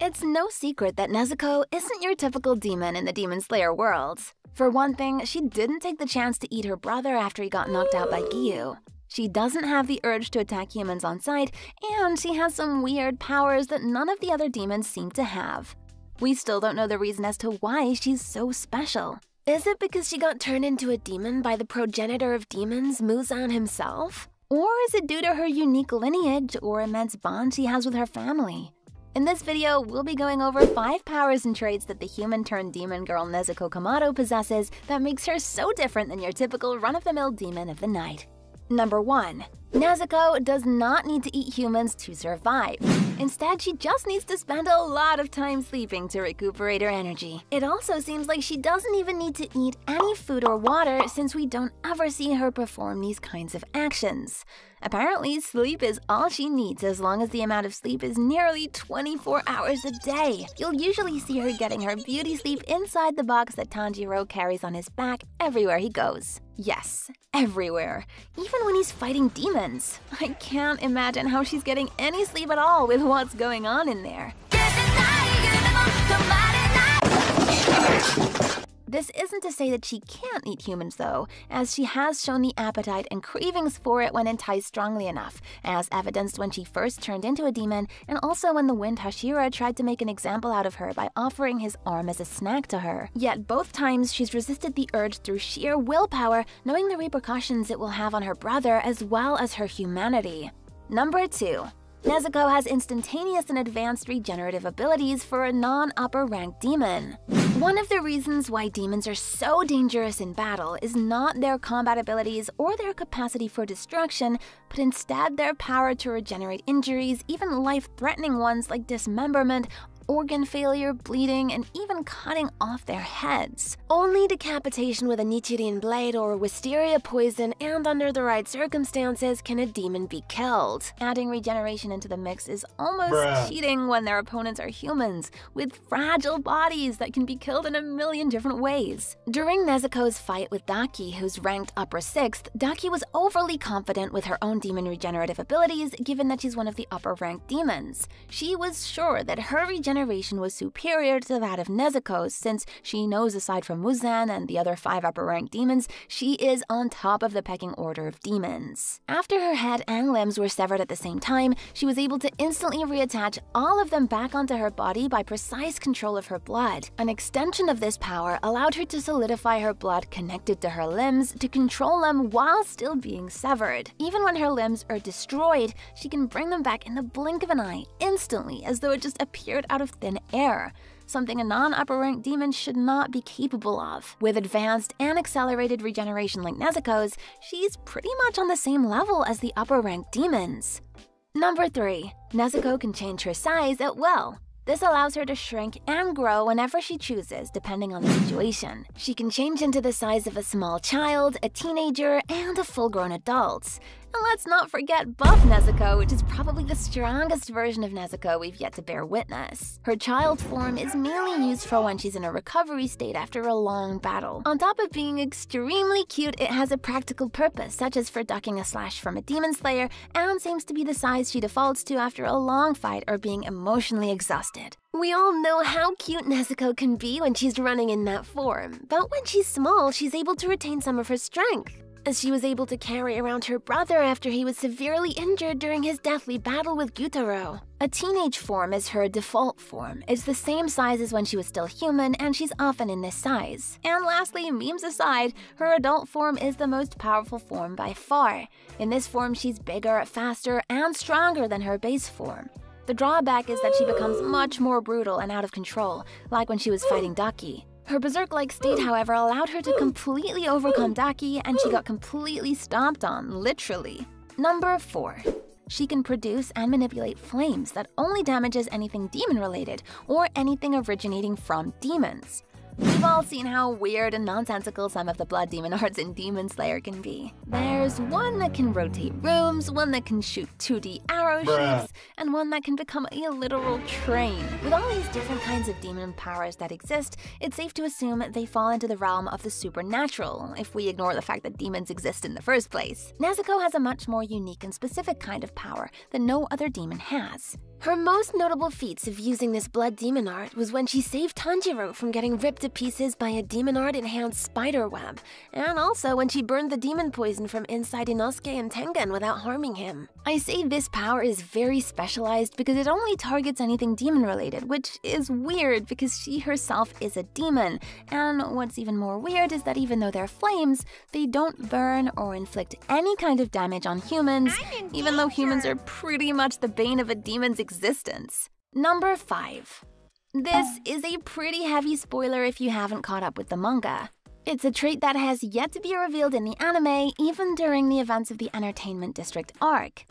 It's no secret that Nezuko isn't your typical demon in the Demon Slayer world. For one thing, she didn't take the chance to eat her brother after he got knocked out by Gyu. She doesn't have the urge to attack humans on sight, and she has some weird powers that none of the other demons seem to have. We still don't know the reason as to why she's so special. Is it because she got turned into a demon by the progenitor of demons, Muzan himself? Or is it due to her unique lineage or immense bond she has with her family? In this video, we'll be going over 5 powers and traits that the human-turned-demon girl Nezuko Kamado possesses that makes her so different than your typical run-of-the-mill demon of the night. Number 1. Nezuko does not need to eat humans to survive. Instead, she just needs to spend a lot of time sleeping to recuperate her energy. It also seems like she doesn't even need to eat any food or water since we don't ever see her perform these kinds of actions. Apparently, sleep is all she needs as long as the amount of sleep is nearly 24 hours a day. You'll usually see her getting her beauty sleep inside the box that Tanjiro carries on his back everywhere he goes. Yes, everywhere. Even when he's fighting demons. I can't imagine how she's getting any sleep at all with what's going on in there. This isn't to say that she can't eat humans though, as she has shown the appetite and cravings for it when enticed strongly enough, as evidenced when she first turned into a demon and also when the Wind Hashira tried to make an example out of her by offering his arm as a snack to her. Yet both times she's resisted the urge through sheer willpower, knowing the repercussions it will have on her brother as well as her humanity. Number 2. Nezuko has instantaneous and advanced regenerative abilities for a non-upper rank demon. One of the reasons why demons are so dangerous in battle is not their combat abilities or their capacity for destruction, but instead their power to regenerate injuries, even life-threatening ones like dismemberment, organ failure, bleeding, and even cutting off their heads. Only decapitation with a Nichirin blade or wisteria poison and under the right circumstances can a demon be killed. Adding regeneration into the mix is almost cheating when their opponents are humans, with fragile bodies that can be killed in a million different ways. During Nezuko's fight with Daki, who's ranked upper 6th, Daki was overly confident with her own demon regenerative abilities given that she's one of the upper ranked demons. She was sure that her regeneration was superior to that of Nezuko's since she knows aside from Muzan and the other 5 upper-ranked demons, she is on top of the pecking order of demons. After her head and limbs were severed at the same time, she was able to instantly reattach all of them back onto her body by precise control of her blood. An extension of this power allowed her to solidify her blood connected to her limbs to control them while still being severed. Even when her limbs are destroyed, she can bring them back in the blink of an eye, instantly, as though it just appeared out of thin air, something a non-upper rank demon should not be capable of. With advanced and accelerated regeneration like Nezuko's, she's pretty much on the same level as the upper rank demons. Number 3. Nezuko can change her size at will. This allows her to shrink and grow whenever she chooses, depending on the situation. She can change into the size of a small child, a teenager, and a full-grown adult. And let's not forget buff Nezuko, which is probably the strongest version of Nezuko we've yet to bear witness. Her child form is mainly used for when she's in a recovery state after a long battle. On top of being extremely cute, it has a practical purpose, such as for ducking a slash from a demon slayer, and seems to be the size she defaults to after a long fight or being emotionally exhausted. We all know how cute Nezuko can be when she's running in that form, but when she's small, she's able to retain some of her strength, as she was able to carry around her brother after he was severely injured during his deathly battle with Gyutaro. A teenage form is her default form. It's the same size as when she was still human, and she's often in this size. And lastly, memes aside, her adult form is the most powerful form by far. In this form, she's bigger, faster, and stronger than her base form. The drawback is that she becomes much more brutal and out of control, like when she was fighting Daki. Her berserk-like state, however, allowed her to completely overcome Daki, and she got completely stomped on, literally. Number 4. She can produce and manipulate flames that only damages anything demon-related or anything originating from demons. We've all seen how weird and nonsensical some of the blood demon arts in Demon Slayer can be. There's one that can rotate rooms, one that can shoot 2D arrow shoots, and one that can become a literal train. With all these different kinds of demon powers that exist, it's safe to assume they fall into the realm of the supernatural, if we ignore the fact that demons exist in the first place. Nezuko has a much more unique and specific kind of power that no other demon has. Her most notable feats of using this blood demon art was when she saved Tanjiro from getting ripped to pieces by a demon art enhanced spider web, and also when she burned the demon poison from inside Inosuke and Tengen without harming him. I say this power is very specialized because it only targets anything demon related, which is weird because she herself is a demon, and what's even more weird is that even though they're flames, they don't burn or inflict any kind of damage on humans, even though humans are pretty much the bane of a demon's existence. Number 5. This is a pretty heavy spoiler if you haven't caught up with the manga. It's a trait that has yet to be revealed in the anime, even during the events of the Entertainment District arc.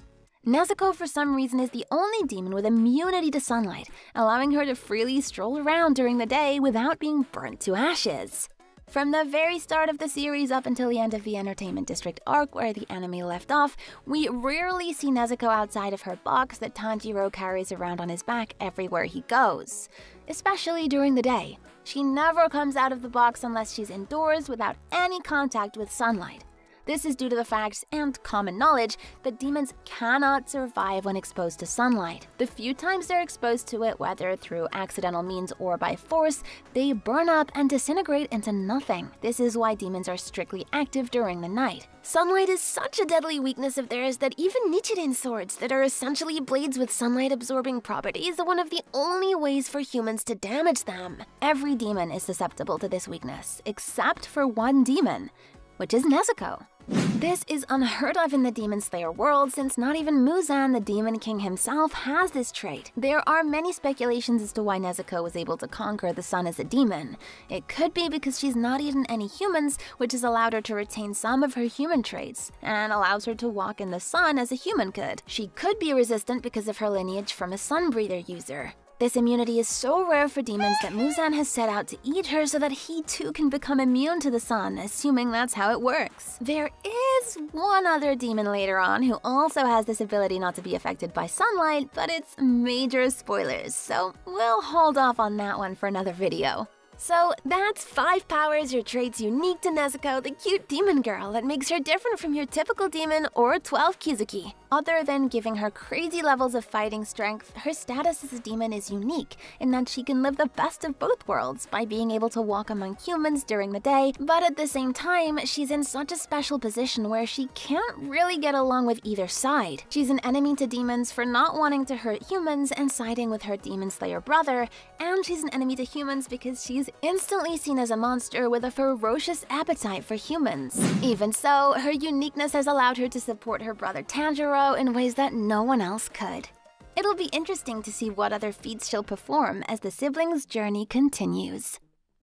Nezuko, for some reason, is the only demon with immunity to sunlight, allowing her to freely stroll around during the day without being burnt to ashes. From the very start of the series up until the end of the Entertainment District arc where the anime left off, we rarely see Nezuko outside of her box that Tanjiro carries around on his back everywhere he goes, especially during the day. She never comes out of the box unless she's indoors without any contact with sunlight. This is due to the fact, and common knowledge, that demons cannot survive when exposed to sunlight. The few times they're exposed to it, whether through accidental means or by force, they burn up and disintegrate into nothing. This is why demons are strictly active during the night. Sunlight is such a deadly weakness of theirs that even Nichiren swords that are essentially blades with sunlight-absorbing properties are one of the only ways for humans to damage them. Every demon is susceptible to this weakness, except for one demon, which is Nezuko. This is unheard of in the Demon Slayer world, since not even Muzan, the Demon King himself, has this trait. There are many speculations as to why Nezuko was able to conquer the sun as a demon. It could be because she's not eaten any humans, which has allowed her to retain some of her human traits, and allows her to walk in the sun as a human could. She could be resistant because of her lineage from a sun breather user. This immunity is so rare for demons that Muzan has set out to eat her so that he too can become immune to the sun, assuming that's how it works. There is one other demon later on who also has this ability not to be affected by sunlight, but it's major spoilers, so we'll hold off on that one for another video. So that's 5 powers or traits unique to Nezuko, the cute demon girl, that makes her different from your typical demon or 12 Kizuki. Other than giving her crazy levels of fighting strength, her status as a demon is unique in that she can live the best of both worlds by being able to walk among humans during the day, but at the same time, she's in such a special position where she can't really get along with either side. She's an enemy to demons for not wanting to hurt humans and siding with her Demon Slayer brother, and she's an enemy to humans because she's instantly seen as a monster with a ferocious appetite for humans. Even so, her uniqueness has allowed her to support her brother Tanjiro in ways that no one else could. It'll be interesting to see what other feats she'll perform as the siblings' journey continues.